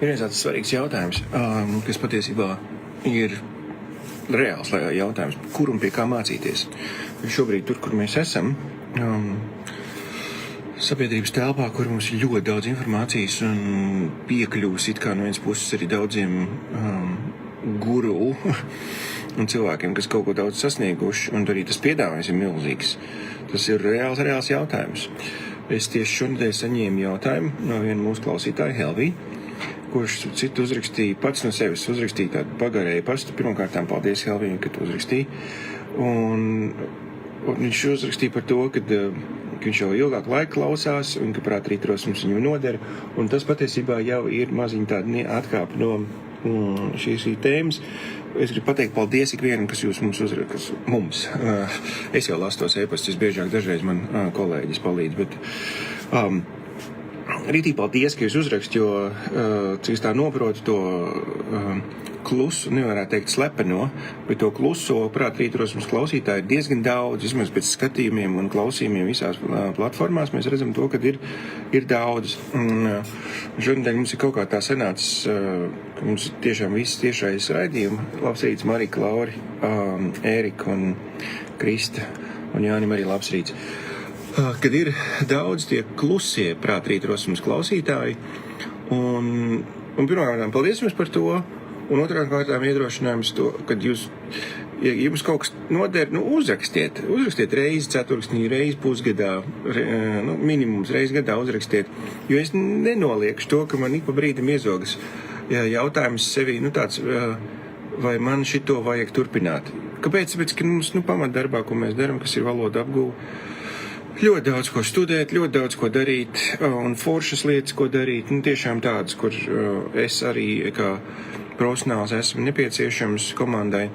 Ir tāds svarīgs jautājums, kas patiesībā ir reāls jautājums, kur un pie kā mācīties. Šobrīd tur, kur mēs esam, sabiedrības telpā, kur mums ir ļoti daudz informācijas un piekļūs it kā no vienas puses arī daudziem guru un cilvēkiem, kas kaut ko daudz sasnieguši, un arī tas piedāvājums ir milzīgs. Tas ir reāls jautājums. Es tieši šonadēļ saņēmu jautājumu no viena mūsu klausītāja, Helvija, kurš citu uzrakstīja, pats no sevis uzrakstīja tādu pagarēju pastu. Pirmkārtām paldies, Helvija, ka tu uzrakstīji. Un viņš uzrakstīja par to, ka viņš jau ilgāk laika klausās un ka prāt rītrosums viņu nodara. Un tas patiesībā jau ir maziņ tāda atkāpe no šīs tēmas. Es gribu pateikt paldies ikvienam, kas jūs mums. Es jau lasu tos e-pastus, biežāk dažreiz man kolēģis palīdz, bet rītī paldies, ka jūs uzrakst, jo cik es tā noprotu to klusu, nevarētu teikt slepeno, bet to kluso, prāt, rītrosums klausītāji ir diezgan daudz, vismaz pēc skatījumiem un klausījumiem visās platformās. Mēs redzam to, ka ir daudz. Šodien mums ir kaut kā tā sanācis, ka mums tiešām viss tiešais raidījumi. Labs rīts, Marija, Klauri, Ērika un Krista un Jānim arī labs rīts. Kad ir daudz tie klusie, prāt, rītrosums klausītāji. Un pirmkārt, paldies jums par to. Un otrkārt iedrošinājums to, kad jums kaut kas noder, uzrakstiet reizi ceturksnī, reizi pusgadā, minimums reizi gadā uzrakstiet. Jo es nenoliekšu to, ka man ik pa brīdim iezogas jautājums sevī, tāds, vai man šito vajag turpināt. Kāpēc? Tāpēc, ka mums, pamatdarbā, ko mēs darām, kas ir valoda apgūve, ļoti daudz ko studēt, ļoti daudz ko darīt, un foršas lietas, ko darīt, tiešām tādas, kur es arī, kā profesionāls, esmu nepieciešams komandai,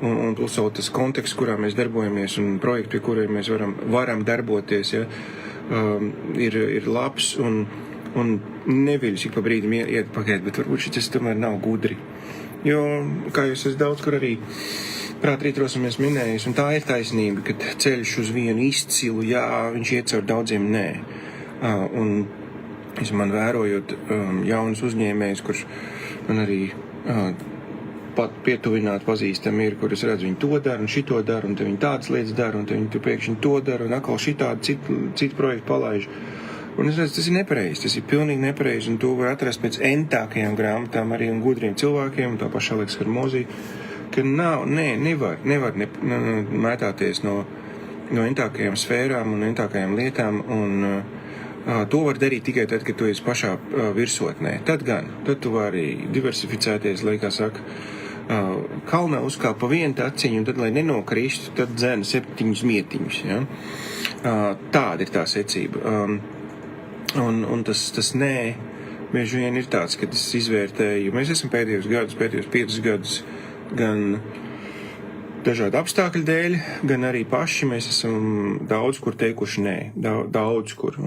un plus vēl tas konteksts, kurā mēs darbojamies, un projekti, pie kuriem mēs varam darboties, ir labs, un neviļus ik pa brīdim iet pagaid, bet varbūt šis tomēr nav gudri. Jo, kā jūs esat daudz, kur arī prāt rītrosamies minējis, un tā ir taisnība, ka ceļš uz vienu izcilu, viņš iet caur daudziem nē. Un man vērojot jaunus uzņēmējus, kurš man arī pat pietuvināt pazīstami ir, kur es redzu, viņi to dara un šito dara, un te viņi tādas lietas dara, un te viņi pēkšņi to dara, un atkal šitādi citu projektu palaiž. Un es redzu, tas ir nepareizi, tas ir pilnīgi nepareizi, un to var atrast pēc entākajām grāmatām arī un gudriem cilvēkiem, un tā paša Aleks Harmozī, ka nevar mētāties no entākajām sfērām un entākajām lietām, un to var darīt tikai tad, kad tu esi pašā virsotnē. Tad tu vari diversificēties, lai, kā saka, kalnā uzkāp pa vienu taciņu, un tad, lai nenokristu, tad dzēna 7 mietiņus. Ja? Tāda ir tā secība. Un tas nē, bieži vien ir tāds, ka es izvērtēju, mēs esam pēdējos 5 gadus, gan dažādu apstākļu dēļ, gan arī paši mēs esam daudz kur teikuši nē, daudz kur.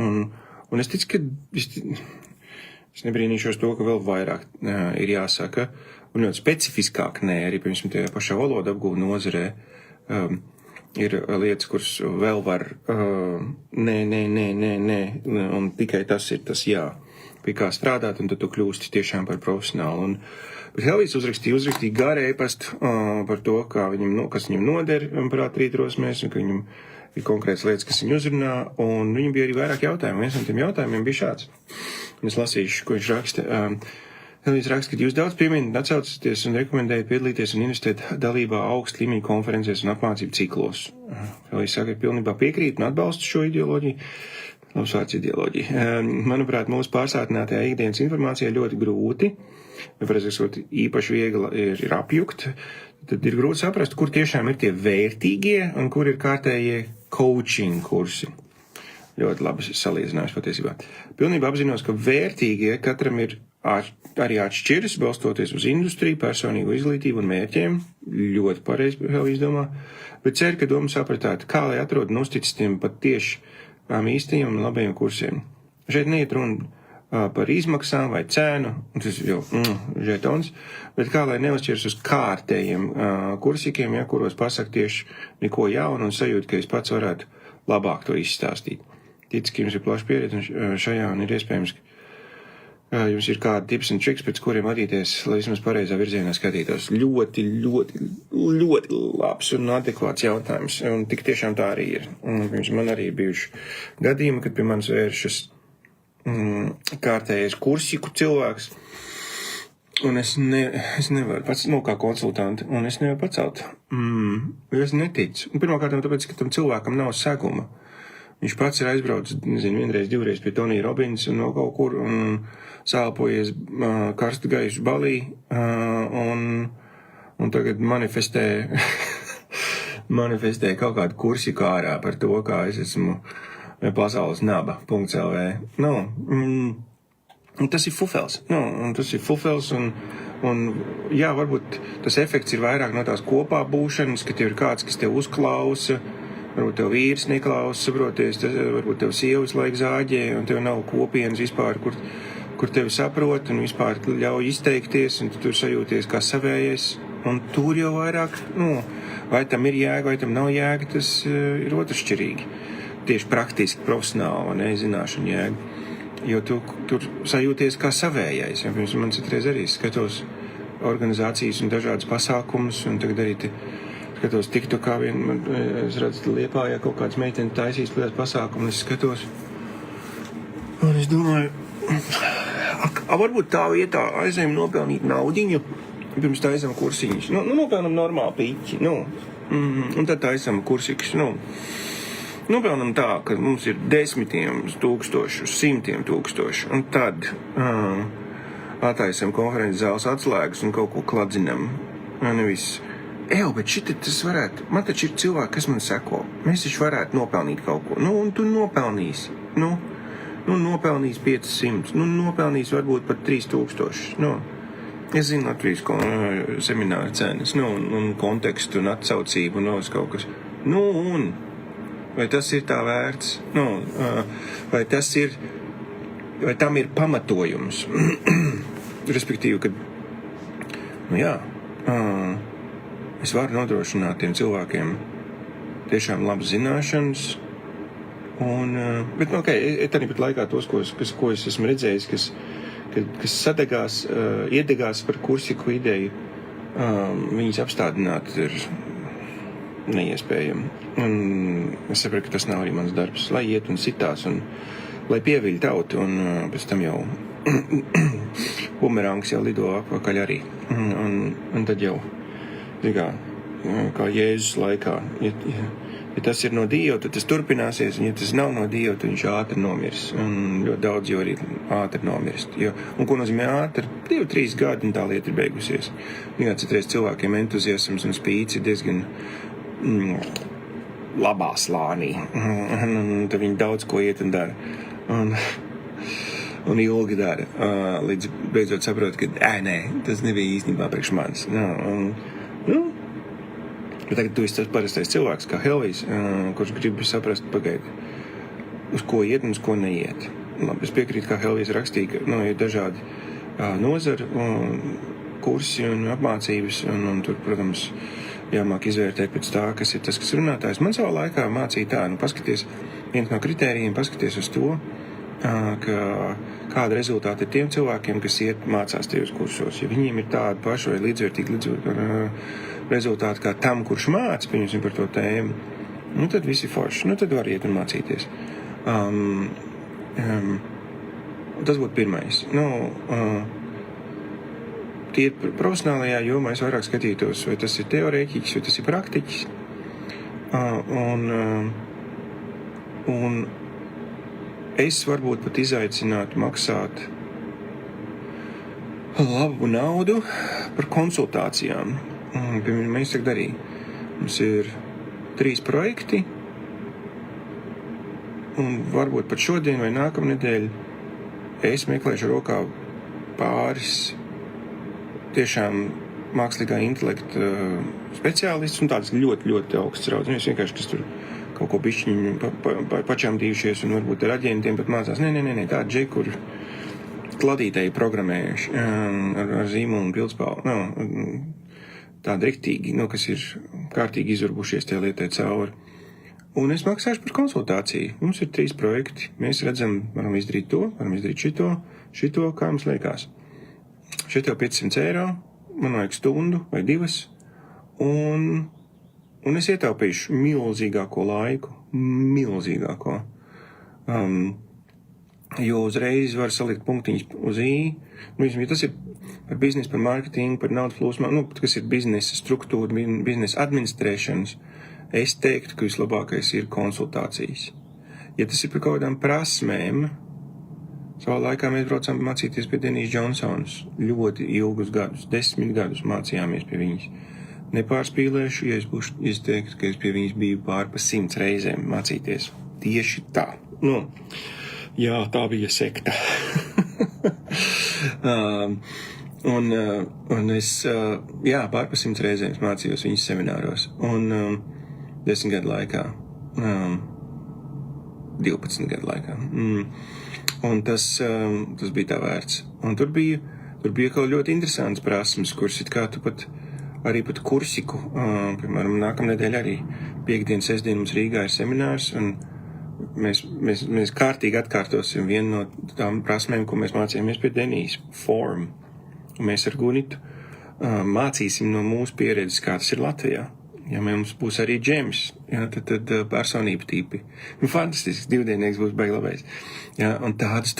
Un es ticu, ka es nebrīnīšos to, ka vēl vairāk ir jāsaka, un ļoti specifiskāk nē, arī, piemēram, tajā pašā valoda apgūve nozarē ir lietas, kuras vēl var nē, un tikai tas ir tas jā, pie kā strādāt, un tad tu kļūsti tiešām par profesionālu. Bet Helvijas uzrakstīja garu e-pastu par to, kas viņam noder, prāt rītrosmēs, un ka viņam ir konkrētas lietas, kas viņu uzrunā, un viņam bija arī vairāk jautājumu. Viens no tiem jautājumiem bija šāds. Un es lasīšu, ko viņš raksta. Helvijas raksta, ka jūs daudz pieminat, atsaucaties un rekomendējat piedalīties un investēt dalībā augstu līmeņu konferencēs un apmācību ciklos. Helvijas saka, ka pilnībā piekrīt un atbalsta šo ideoloģiju. Labs vārds ideoloģija. Manuprāt, mūsu pārsātinātajā ikdienas informācijā ļoti grūti, īpaši viegli ir apjukt. Tad ir grūti saprast, kur tiešām ir tie vērtīgie un kur ir kārtējie coaching kursi. Ļoti labi salīdzinājums patiesībā. Pilnībā apzinos, ka vērtīgie katram ir arī atšķiras, balstoties uz industriju, personīgu izglītību un mērķiem. Ļoti pareizi vēl izdomā. Bet ceru, ka doma sapratāt, kā lai atrod un uztic tiem pat tieši īstajiem un labajiem kursiem. Šeit neiet runa par izmaksām vai cēnu, tas ir jau žetons, bet kā lai neuzķers uz kārtējiem kursikiem, kuros pasaka tieši neko jaunu un sajūt, ka es pats varētu labāk to izstāstīt. Tic, ka jums ir plaša pieredze šajā un ir iespējams, jums ir kādi tips un triks, pēc kuriem vadīties, lai vismaz pareizā virzienā skatītos. Ļoti, ļoti, ļoti labs un adekvāts jautājums. Un tik tiešām tā arī ir. Man arī ir bijuši gadījumi, kad pie manis vēršas kārtējais kursiku cilvēks. Un es nevaru pats, kā konsultanti, un es nevaru pacelt. Jo es neticu. Pirmkārt, tāpēc, ka tam cilvēkam nav seguma. Viņš pats ir aizbraucis, vienreiz, divreiz pie Tonija Robinsa un no kaut kur un sāpojies karstu gaišu balī un tagad manifestē kaut kādu kursiku ārā par to, kā es esmu pasaules naba.lv. Tas ir fufels. Un jā, varbūt tas efekts ir vairāk no tās kopā būšanas, ka tev ir kāds, kas tev uzklausa. Varbūt tev vīrs neklausa, saproties, varbūt tev sievas laik zāģē, un tev nav kopienas vispār, kur tevi saprot, un vispār ļauj izteikties, un tu tur sajūties kā savējais. Un tur jau vairāk, vai tam ir jēga, vai tam nav jēga, tas ir otršķirīgi. Tieši praktiski, profesionāli, zināšana jēga. Jo tu tur sajūties kā savējais. Ja, man citreiz arī skatos organizācijas un dažādas pasākumus, un tagad arī skatos TikTokā es redzu Liepājā kaut kāds meiteni taisīs liels pasākumu, un es skatos. Un es domāju, varbūt tā vietā aizējam nopelnīt naudiņu, pirms taisam kursiņus. Nopelnam normāli piķi, un tad taisam kursiņus, Nopelnam tā, ka mums ir 10,000, 100,000, un tad attaisam konferences zāles atslēgas un kaut ko kladzinam. Nevis bet tas varētu, man taču ir cilvēki, kas man seko. Mēs taču varētu nopelnīt kaut ko. Un tu nopelnīsi. Nopelnīs 500. Nopelnīs varbūt pat 3,000. Es zinu Latvijas semināru cenas, un kontekstu un atsaucību, un kaut kas. Vai tas ir tā vērts? Vai tam ir pamatojums? Respektīvi, kad, es varu nodrošināt tiem cilvēkiem tiešām labas zināšanas, bet, tādā pat laikā tos, ko es esmu redzējis, kas sadegās, iedegās par kursiku ideju, viņas apstādināt ir neiespējami. Un es saprotu, ka tas nav arī mans darbs, lai iet un sitās, un lai pieviļ tautu, un pēc tam jau bumerangs jau lido apakaļ arī. Un tad jau kā Jēzus laikā. Ja tas ir no Dieva, tad tas turpināsies, un ja tas nav no Dieva, tad viņš ātri nomirs. Un ļoti daudz jau arī ātri nomirst. Un ko nozīmē ātri? 2-3 gadi, un tā lieta ir beigusies. Citreiz cilvēkiem entuziasms un spīts ir diezgan labā slānī. Un tad viņi daudz ko iet un dara. Un ilgi dara. Līdz beidzot saprot, ka tas nebija īstenībā priekš manis. Bet tagad tu esi tas parastais cilvēks, kā Helvijs, kurš grib saprast pagaidi, uz ko iet un uz ko neiet. Labi, es piekrītu, kā Helvijs rakstīja, ka ir dažādi nozari, kursi un apmācības, un tur, protams, jāmāk izvērtēt pēc tā, kas ir tas, kas runātājs. Man savā laikā mācīja tā, paskaties, viens no kritērijiem, paskaties uz to, kāda rezultāti ir tiem cilvēkiem, kas mācās tajos kursos. Ja viņiem ir tāda paša vai līdzvērtīgi rezultāti kā tam, kurš māca, pieņemsim par to tēmu, tad visi forši. Tad var iet un mācīties. Tas būtu pirmais. Tie profesionālajā jomā es vairāk skatītos, vai tas ir teorētiķis, vai tas ir praktiķis. Un es varbūt pat izaicinātu maksāt labu naudu par konsultācijām. Piemēram, mēs tagad arī. Mums ir 3 projekti, un varbūt pat šodien vai nākamnedēļ es meklēšu rokā pāris tiešām mākslīgā intelekta speciālistus un tāds ļoti, ļoti augsts rauds. Mēs vienkārši, kas tur kaut ko bišķiņu pačām dījušies un varbūt ar aģentiem pat mācās. Nē, tādi džeki, kur kladītēji programējuši ar zīmolu un pildspālu. Tādi riktīgi, kas ir kārtīgi izurbušies tie lietai cauri. Un es maksāšu par konsultāciju. Mums ir 3 projekti. Mēs redzam, varam izdarīt to, varam izdarīt šito, kā mums liekas. Šeit jau 500 eiro, man vajag stundu vai 2, un es ietaupīšu milzīgāko laiku, jo uzreiz var salikt punktiņus uz I. Ja tas ir par biznesu, par mārketingu, par naudas plūsmām, kas ir biznesa struktūra, biznesa administrēšanas, es teiktu, ka vislabākais ir konsultācijas. Ja tas ir par kaut kādām prasmēm, savā laikā mēs braucām mācīties pie Denijas Džonsonas. Ļoti ilgus gadus, 10 gadus mācījāmies pie viņas. Nepārspīlēšu, ja es būšu izteiktu, ka es pie viņas biju pār pa 100 reizēm mācīties. Tieši tā. Jā, tā bija sekta. Un es, pār pa 100 reizēm mācījos viņas semināros. Un 10 gadu laikā, 12 gadu laikā. Un tas bija tā vērts. Un tur bija kaut ļoti interesants prasmes, kuras it kā tu pat kursiku, piemēram, nākamnedēļ arī piekdien, sestdien mums Rīgā ir seminārs, un mēs kārtīgi atkārtosim vienu no tām prasmēm, ko mēs mācījāmies pie Denijas, form. Un mēs ar Gunitu mācīsim no mūsu pieredzes, kā tas ir Latvijā. Ja mums būs arī džems, tad personība tīpi. Fantastisks, 2-dienieks būs beiglabais. Un tās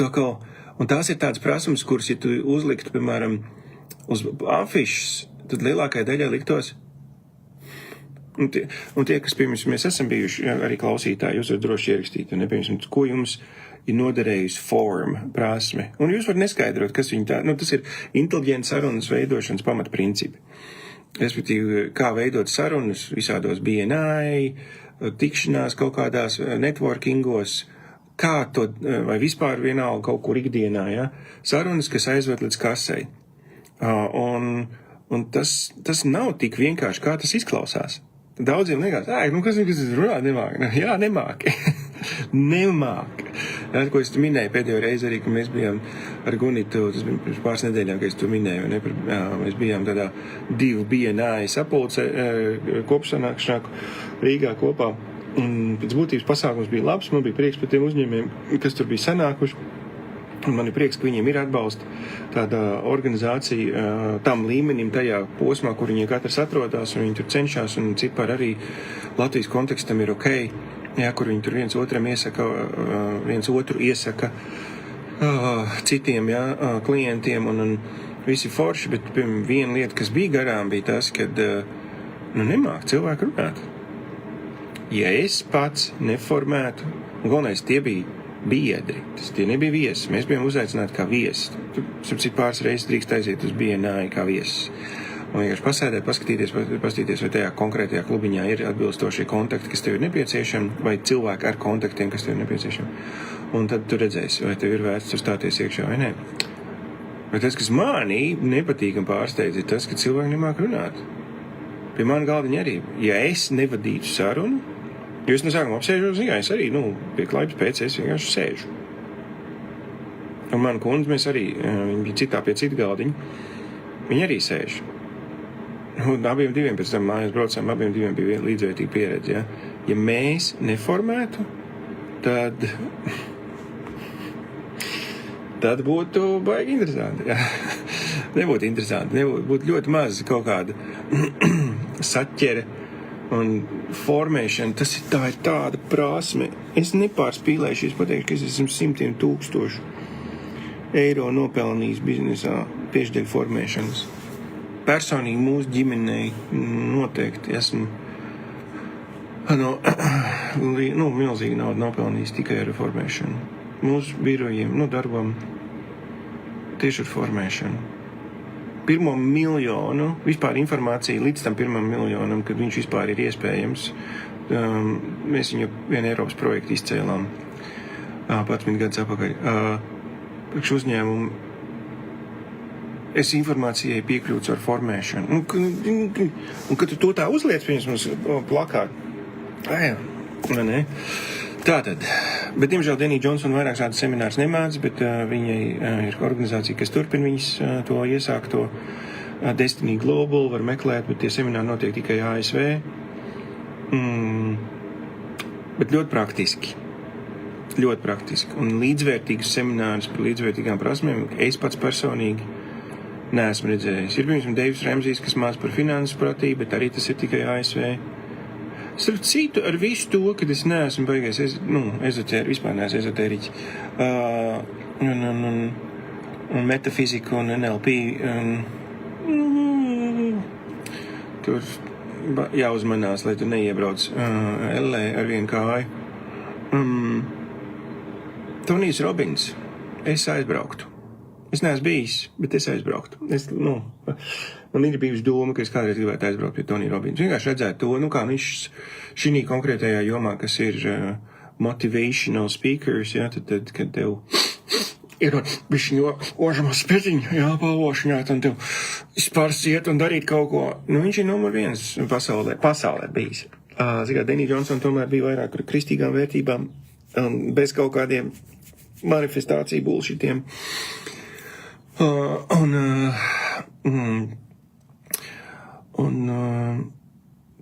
ir tādas prasmes, kuras, ja tu uzliktu, piemēram, uz afišas, tad lielākajai daļai liktos. Un tie, kas, piemēram, mēs esam bijuši arī klausītāji, jūs varat droši ierakstīt, piemēram, ko jums ir noderējusi forma, prasme. Un jūs varat neskaidrot, kas viņa tā, tas ir inteliģents sarunas veidošanas pamatprincipi. Respektīvi, kā veidot sarunas visādos BNI, tikšanās kaut kādās networkingos, kā to, vai vispār vienalga kaut kur ikdienā, sarunas, kas aizved līdz kasei. Un tas nav tik vienkārši, kā tas izklausās. Daudziem liekas, kas runā, nemāk. Jā, nemāk. Nemāk. Ko es tu minēju pēdējo reizi arī, ka mēs bijām ar Gunitu, tas bija pirms pāris nedēļām, ka es tu minēju, mēs bijām tādā 2 BNI sapulce kopsanākšanā Rīgā kopā. Un pēc būtības pasākums bija labs, man bija prieks par tiem uzņēmējiem, kas tur bija sanākuši. Un man ir prieks, ka viņiem ir atbalsta tāda organizācija tam līmenim, tajā posmā, kur viņi katrs atrodās, un viņi tur cenšas, un cipari arī Latvijas kontekstam ir ok, kur viņi tur viens otru iesaka citiem klientiem, un visi forši, bet piemēram, viena lieta, kas bija garām, bija tas, kad nemāk cilvēku runāt. Ja es pats neformētu, un galvenais tie bija biedri, tie nebija viesi, mēs bijām uzaicināti kā viesi. Tur pāris reizes drīkst aiziet uz BNI kā viesis. Un vienkārši pasēdēt, paskatīties, vai tajā konkrētajā klubiņā ir atbilstošie kontakti, kas tev ir nepieciešami, vai cilvēki ar kontaktiem, kas tev ir nepieciešami. Un tad tu redzēsi, vai tev ir vērts tur stāties iekšā vai nē. Bet tas, kas manī nepatīkam pārsteidz, ir tas, ka cilvēki nemāk runāt. Pie man galdiņa arī, ja es nevadītu sarunu, jo es no sākuma apsēžos, es arī, pie klaipas pēc es vienkārši sēžu. Un man kundze, mēs arī, viņi bija citā pie citu galdiņu, viņi arī sēž. Un abiem diviem pēc tam mājās braucām, abiem diviem bija līdzvērtīga pieredze, Ja mēs neformētu, tad būtu baigi interesanti, Nebūtu interesanti, būtu ļoti maz kaut kāda saķere. Un formēšana, tas ir tāda prasme. Es nepārspīlēšu, es pateikšu, ka es esmu 100,000 eiro nopelnījis biznesā tieši dēļ formēšanas. Personīgi mūsu ģimenei noteikti esmu milzīgi naudu nopelnījis tikai ar formēšanu. Mūsu birojiem, darbam tieši ar formēšanu. 1 miljonu, vispār informācija līdz tam 1 miljonam, kad viņš vispār ir iespējams. Mēs viņu vienu Eiropas projektu izcēlām 11 gadus atpakaļ. Priekš uzņēmumu es informācijai piekļūtu ar formēšanu. Un kad tu to tā uzliec, mums plakātu. Vai ne? Tātad, bet, diemžēl, Denija Džonsona vairāk šādas seminārs nemāc, bet viņai ir organizācija, kas turpina viņas to iesākto Destiny Global, var meklēt, bet tie semināri notiek tikai ASV. bet ļoti praktiski. Ļoti praktiski. Un līdzvērtīgus seminārus par līdzvērtīgām prasmēm es pats personīgi neesmu redzējis. Ir, piemēram, Deivs Ramsijs, kas māca par finanses pratību, bet arī tas ir tikai ASV. Starp citu, ar visu to, kad es neesmu baigais, vispār neesmu ezotēriķi, un metafiziku un NLP, tur jāuzmanās, lai tu neiebrauc ellē ar vienu kāju. Tonijs Robins, es aizbrauktu. Es neesmu bijis, bet es aizbrauktu. Man ir bijusi doma, ka es kādreiz gribētu aizbraukt pie Tonija Robins. Vienkārši redzēt to, kā viņš šī konkrētajā jomā, kas ir motivational speakers, tad kad tev ir bišķiņo ožamā spetiņa, jāpalvošņāt, un tev spārs iet un darīt kaut ko. Viņš ir numur 1 pasaulē bijis. Denija Džonsona tomēr bija vairāk ar kristīgām vērtībām, bez kaut kādiem manifestāciju bullshitiem.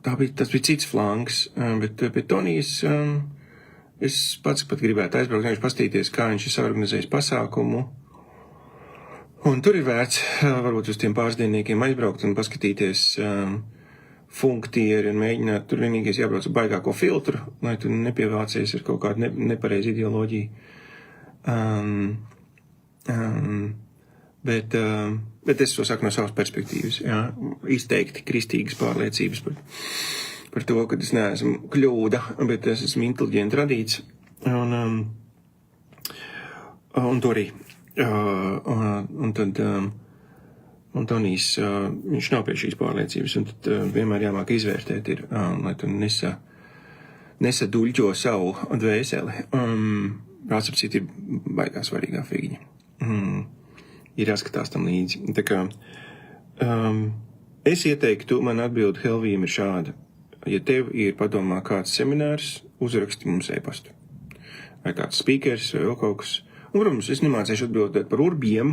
Tas bija cits flanks, bet pie Tonijas es pats pat gribētu aizbraukt, vienkārši pastīties, kā viņš ir saorganizējis pasākumu. Un tur ir vērts varbūt uz tiem pārsdienniekiem aizbraukt un paskatīties funktieri un mēģināt, tur vienīgais jābrauc ar baigāko filtru, lai tu nepievācies ar kaut kādu nepareizu ideoloģiju. Bet es to saku no savas perspektīvas, izteikti kristīgas pārliecības par to, ka es neesmu kļūda, bet es esmu inteliģenti radīts, un to arī. Un Tonijs, viņš nav pie šīs pārliecības, un tad vienmēr jāmāk izvērtēt ir, lai tu nesaduļķo savu dvēseli. Prātsapcīt ir baigā svarīgā figņa. Ir jāskatās tam līdzi. Tā kā es ieteiktu, man atbildi Helvijam ir šāda. Ja tev ir padomā kāds seminārs, uzraksti mums e-pastu. Vai kāds speakers, vai vēl kaut kas. Un, protams, es nemācīšu atbildēt par urbiem,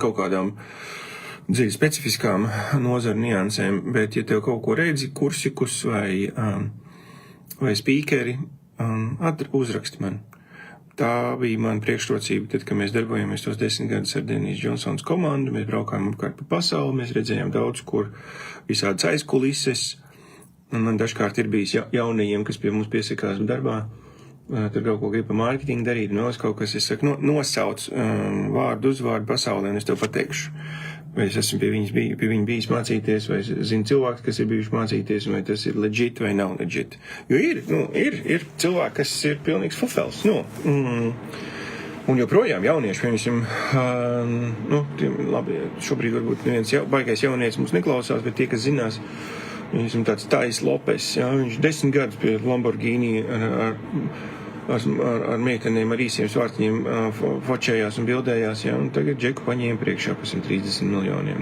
kaut kādām dziļi specifiskām nozaru niansēm, bet ja tev kaut ko redzi, kursikus vai speakeri, uzraksti man. Tā bija mana priekšrocība, tad, kad mēs darbojamies tos 10 gadus ar Denijas Džonsons komandu, mēs braukājām apkārt pa pasauli, mēs redzējām daudz, kur visādas aizkulises, un man dažkārt ir bijis jaunajiem, kas pie mums piesakās darbā, tur kaut ko grib pa mārketingu darīt, un kaut kas, es saku, nosauc vārdu, uzvārdu pasaulē, un es tev pateikšu, vai es esmu pie viņa bijis mācīties, vai es zinu cilvēks, kas ir bijuši mācīties, vai tas ir legit vai nav legit. Jo ir cilvēki, kas ir pilnīgs fufels, un joprojām jaunieši, labi, šobrīd varbūt neviens baigais jaunietis mums neklausās, bet tie, kas zinās, viņam tāds Tais Lopes, viņš 10 gadus pie Lamborghini ar meitenēm, ar īsiem svārtiņiem fočējās un bildējās, un tagad džeku paņēma priekšā par 130 miljoniem.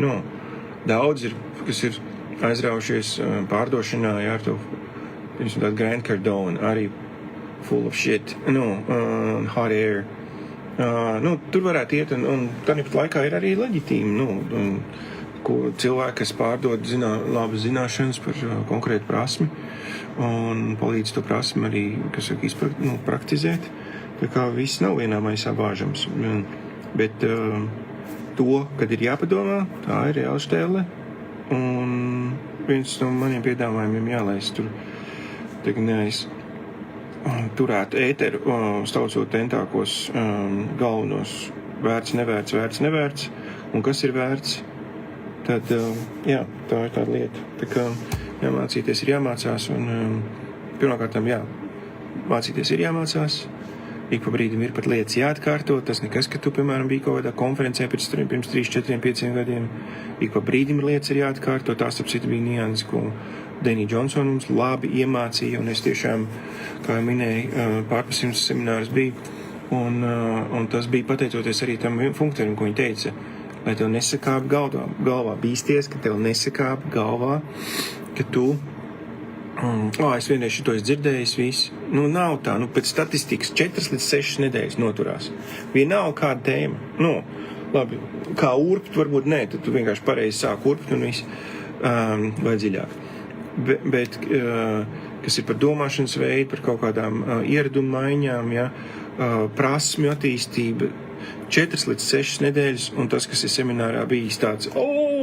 Daudz ir, kas ir aizraušies pārdošanā, ar to, tādu Grant Cardone, arī full of shit, hot air. Tur varētu iet, un tāpat laikā ir arī leģitīmi, cilvēki, kas pārdod labas zināšanas par konkrētu prasmi, un palīdz to prasmi arī, kas saka, praktizēt. Tā kā viss nav vienā maisā bāžams. Bet to, kad ir jāpadomā, tā ir reāla štēle. Un viens no maniem piedāvājumiem jālaist tur, turēt ēteru, staucot tentākos galvenos vērts, nevērts, un kas ir vērts, tad, tā ir tāda lieta. Tā kā jāmācīties ir jāmācās, un pirmkārtām, mācīties ir jāmācās. Ik pa brīdim ir pat lietas jāatkārto. Tas nekas, ka tu, piemēram, biji kaut kādā konferencē pirms 3, 4, 5 gadiem. Ik pa brīdim lietas ir jāatkārto. Tās apsit bija nianses, ko Denija Džonsona mums labi iemācīja, un es tiešām, kā minēju, pārpasījums seminārus bija. Un tas bija pateicoties arī tam funkcionam, ko viņa teica. Lai tev nesakāp galvā. Bīsties, ka tev nesakāp galvā, ka tu, es vienreiz šito esmu dzirdējis visu. Nav tā, pēc statistikas 4 līdz 6 nedēļas noturās. Vienalga kāda tēma. Labi, kā urpt, varbūt nē, tad tu vienkārši pareizi sāk urpt un viss, vai dziļāk. Bet kas ir par domāšanas veidu, par kaut kādām ieradumu maiņām, ja, prasmju attīstība, 4 līdz 6 nedēļas, un tas, kas ir seminārā bijis tāds,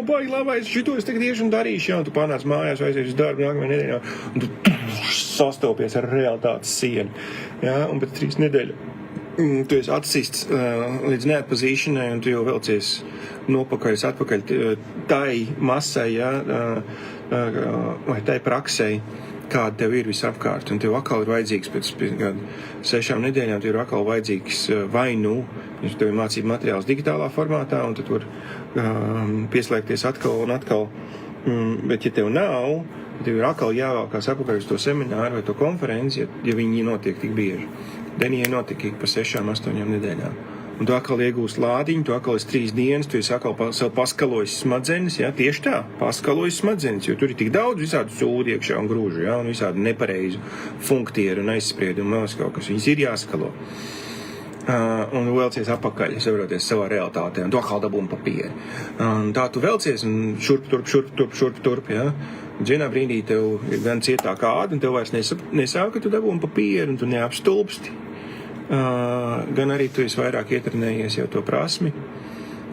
baigi labais, šito es tagad iešu un darīšu, ja, un tu pārnāc mājās, aizies uz darbu nākamajā nedēļā, un tu sastopies ar realitātes sienu, ja, un pēc 3 nedēļu tu esi atsists līdz neatpazīšanai, un tu jau velcies nopakaļ, atpakaļ tai masai, ja, vai tai praksei, kāda tev ir visapkārt, un tev atkal ir vajadzīgs pēc 6 nedēļām, tev ir atkal vajadzīgs vai nu, tev ir mācību materiāls digitālā formātā, un tad var pieslēgties atkal un atkal, bet ja tev nav, tev ir atkal jāvēlkās atpakaļ uz to semināru vai to konferenci, ja viņi notiek tik bieži. Denijai notika pa 6-8 nedēļām. Un tu atkal iegūst lādiņu, tu atkal esi 3 dienas, tu esi atkal sev paskalojis smadzenes, ja, tieši tā, paskalojis smadzenes, jo tur ir tik daudz visādu sūdu iekšā un grūžu, ja, un visādu nepareizu funktieru un aizspriedumu, un kaut kas, viņas ir jāskalo. Un velcies apakaļ, saproties savā realitātē, un tu atkal dabūni papīri. Un tā tu velcies un šurp, turp, ja. Un vienā brīdī tev ir gan cietā kāda, un tev vairs nesāk, ka tu dabūni papīri, un tu neapstulpsti. Gan arī tu esi vairāk ietrenējies jau to prasmi,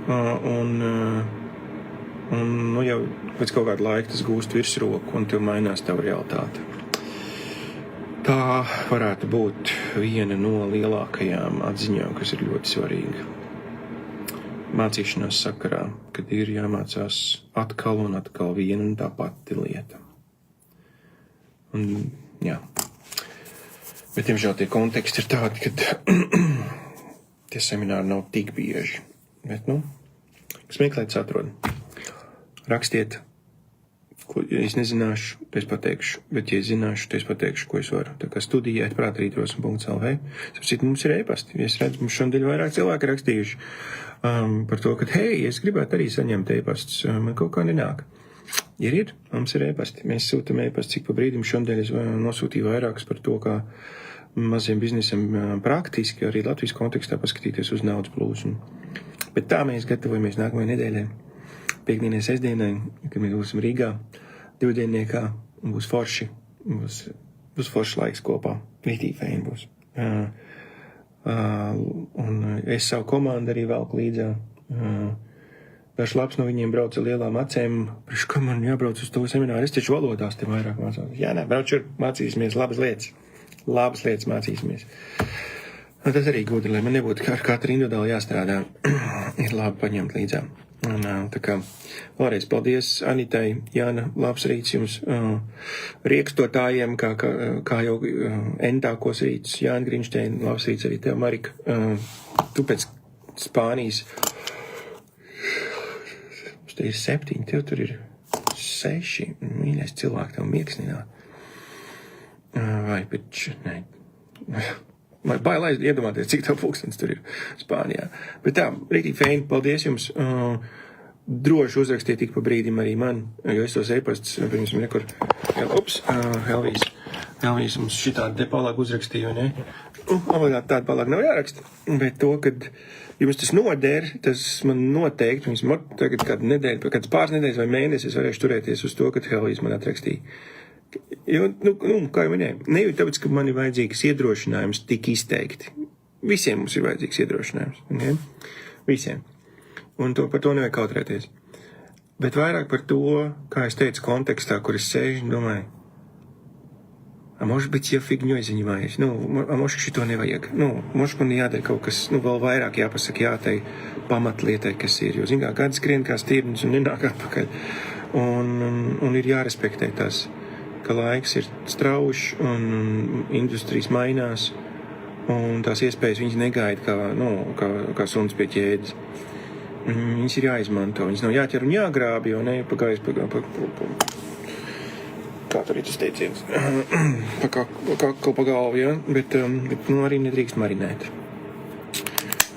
un nu jau pēc kaut kāda laika tas gūst virsroku, un tev mainās tava realitāte. Tā varētu būt viena no lielākajām atziņām, kas ir ļoti svarīga mācīšanās sakarā, kad ir jāmācās atkal un atkal viena un tā pati lieta. Un, jā. Bet, diemžēl, tie konteksti ir tādi, ka tie semināri nav tik bieži. Bet, kas meklēts atrod. Rakstiet, ko es nezināšu, to es pateikšu, bet, ja es zināšu, to es pateikšu, ko es varu. Tā kā studijāt prātrītrosme.lv. Sapcīt, mums ir e-pasti. Es redzu, mums šodien vairāk cilvēki rakstījuši par to, ka, hei, es gribētu arī saņemt e-pastus, man kaut kā nenāk. Ir, mums ir e-pasti. Mēs sūtam e-pasti, cik pa brīdim šodien es nosūtīju vairākus par to, kā maziem biznesam praktiski, arī Latvijas kontekstā paskatīties uz naudas plūsmu. Bet tā mēs gatavojamies nākamajai nedēļai, piekdienai, sestdienai, kad mēs būsim Rīgā, 2-dienniekā, būs forši, būs forši laiks kopā, rītīgi feini būs. Un es savu komandu arī velku līdzā. Dažs labs no viņiem brauca lielām acēm, priekš, ka man jābrauc uz to semināru, es taču valodās te vairāk mācās. Jā, nē, braučur, mācīsimies labas lietas mācīsimies. Un tas arī gudri, lai man nebūtu ar katru individuāli jāstrādā, ir labi paņemt līdzā. Un, tā kā vēlreiz paldies Anitai, Jāna, labs rīts jums, riekstotājiem, kā jau entākos rīts, Jāna Grinšteina, labs rīts arī tev, Marika, tu pēc Spānijas, mums te ir 7, tev tur ir 6, mīļais cilvēki, tev miegs nenāk. Vai pēc, nē, man bailais iedomāties, cik tā pulkstens tur ir Spānijā. Bet tā, rītīgi feini, paldies jums. Droši uzrakstiet tik pa brīdim arī man, jo es tos e-pastus, pirms nekur, Helvijas mums šitādi te palāk uzrakstīja, vai ne? Obligāti tāda palāk nav jāraksta, bet to, kad jums tas noder, tas man noteikti, tagad kādu nedēļu, kāds pāris nedēļas vai mēnesis es varēšu turēties uz to, kad Helvijas man atrakstīja. Jo, kā jau minēju, ne jau tāpēc, ka man ir vajadzīgs iedrošinājums tik izteikti. Visiem mums ir vajadzīgs iedrošinājums. Ne? Visiem. Un par to nevajag kautrēties. Bet vairāk par to, kā es teicu, kontekstā, kur es sēžu un domāju, a может быть, я фигнёй занимаюсь. А может, šito nevajag. Может, man jādara kaut kas, vēl vairāk jāpasaka jātai pamatlietai, kas ir. Jo, zin kā, kāds skrien kā stirnis un nenāk atpakaļ. Un ir jārespektē tas, ka laiks ir straušs un industrijas mainās, un tās iespējas viņas negaida kā suns pie ķēdes. Viņas ir jāizmanto, viņas nav jāķer un jāgrāb, jo ne pagājis kā tur ir tas teiciens, pa galvu, ja? Bet arī nedrīkst marinēt.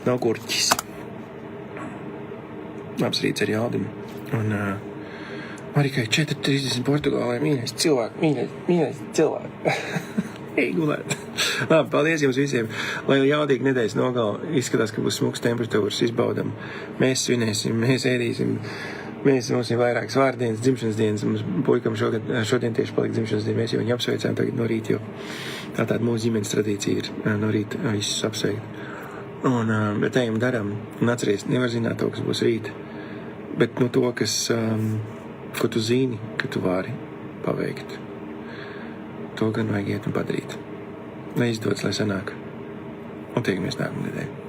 Nav gurķis. Labs rīts ar Jāldim. Un Marikai 4:30 Portugālē, mīļais cilvēki. Ej gulēt. Labi, paldies jums visiem. Lai jaudīgi nedēļas nogala, izskatās, ka būs smuks temperatūras, izbaudam. Mēs svinēsim, mēs ēdīsim Mums ir vairākas vārdienas, dzimšanas dienas. Mums puikam šodien tieši palika dzimšanas diena. Mēs jau viņu apsveicām tagad no rīta, jo tāda mūsu ģimenes tradīcija ir no rīta visus apsveikt. Bet ejam darām. Un atceries, nevar zināt to, kas būs rīt. Bet to, ko tu zini, ka tu vari paveikt. To gan vajag iet un padarīt. Lai izdodas, lai sanāk. Un tiekamies nākamnedēļ.